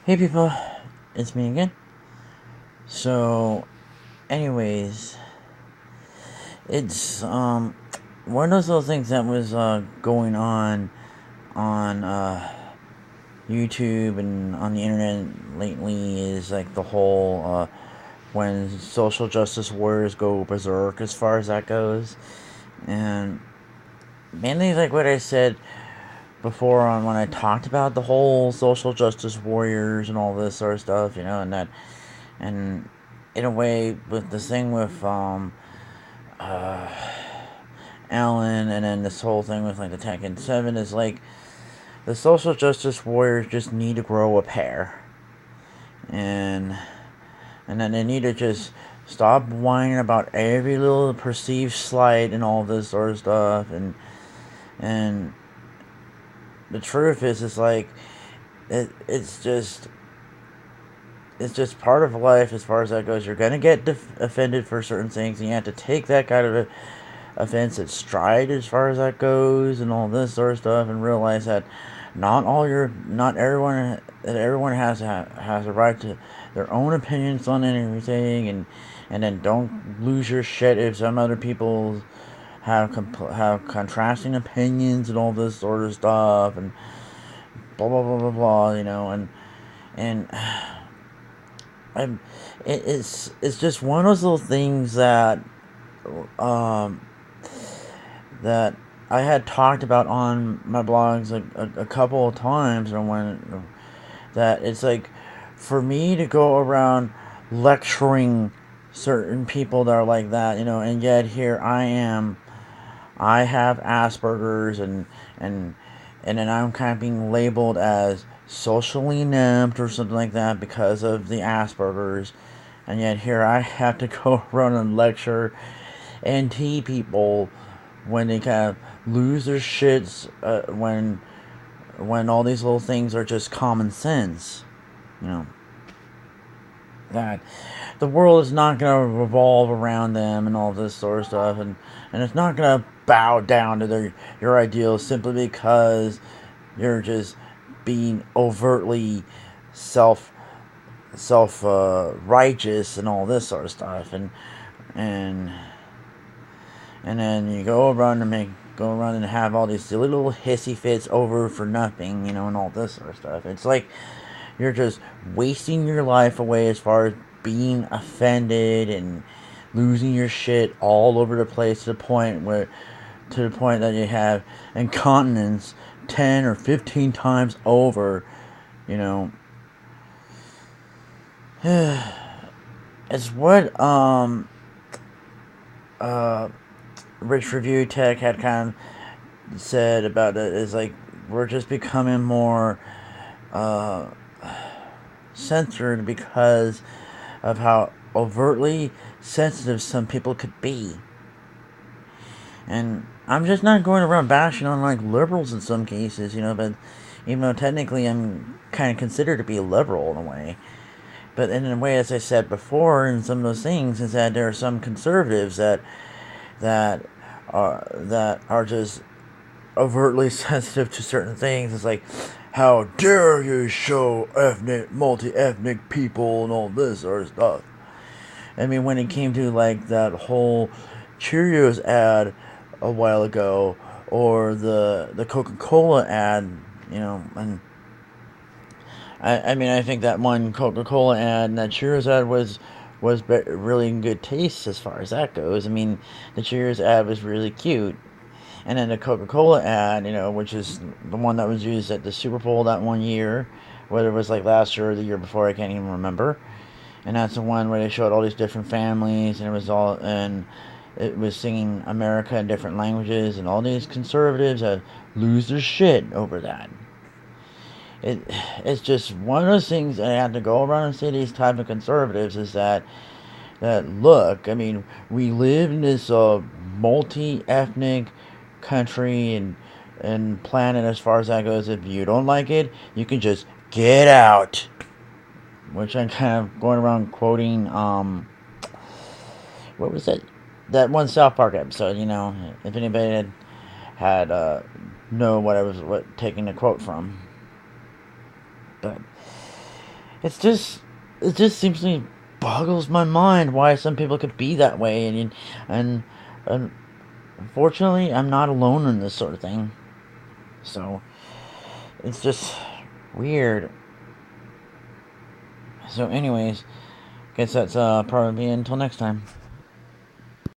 Hey people, it's me again. So, anyways, it's one of those little things that was going on YouTube and on the internet lately is like the whole when social justice warriors go berserk as far as that goes, and mainly like what I said before on when I talked about the whole social justice warriors and all this sort of stuff, and that and in a way with this thing with uh Alan, and then this whole thing with like the Tekken 7 is like the social justice warriors just need to grow a pair, and then they need to just stop whining about every little perceived slight and all this sort of stuff, and the truth is it's like it's just part of life as far as that goes. You're gonna get offended for certain things, and you have to take that kind of offense at stride as far as that goes, and all this sort of stuff, and realize that not everyone that everyone has a right to their own opinions on everything, and then don't lose your shit if some other people have contrasting opinions and all this sort of stuff, and blah blah blah blah blah, and I'm it's just one of those little things um that I had talked about on my blogs like a couple of times, and when that it's like for me to go around lecturing certain people that are like that, and yet here I am, I have Asperger's, and and then I'm kind of being labeled as socially inept or something like that because of the Asperger's, and yet here I have to go around and lecture NT people when they kind of lose their shits, when all these little things are just common sense, you know that the world is not going to revolve around them and all this sort of stuff, and it's not going to bow down to your ideals simply because you're just being overtly self righteous and all this sort of stuff, and and then you go around and have all these silly little hissy fits over for nothing, and all this sort of stuff. It's like you're just wasting your life away as far as being offended and losing your shit all over the place to the point that you have incontinence 10 or 15 times over, you know. It's what uh Rich Review Tech had kind of said about it, is like we're just becoming more uh censored because of how overtly sensitive some people could be. And I'm just not going around bashing on like liberals in some cases, but even though technically I'm kind of considered to be a liberal in a way. But in a way, as I said before, in some of those things, is that there are some conservatives that are just overtly sensitive to certain things. It's like, how dare you show multi-ethnic people and all this sort of stuff. I mean, when it came to like that whole Cheerios ad a while ago, or the Coca-Cola ad, and I mean, I think that one Coca-Cola ad and that Cheerios ad was really in good taste as far as that goes. I mean, the Cheerios ad was really cute, and then the Coca-Cola ad, which is the one that was used at the Super Bowl that one year, whether it was like last year or the year before, I can't even remember. And that's the one where they showed all these different families, and it was singing America in different languages, and all these conservatives that lose their shit over that. It it's just one of those things that I have to go around and say to these type of conservatives is that look, I mean, we live in this multi-ethnic country and planet as far as that goes. If you don't like it, you can just get out. Which I'm kind of going around quoting what was it? That one South Park episode, if anybody had know what I was taking the quote from. But it just simply boggles my mind why some people could be that way, and and unfortunately, I'm not alone in this sort of thing. So it's just weird. So, anyways, guess that's probably until next time.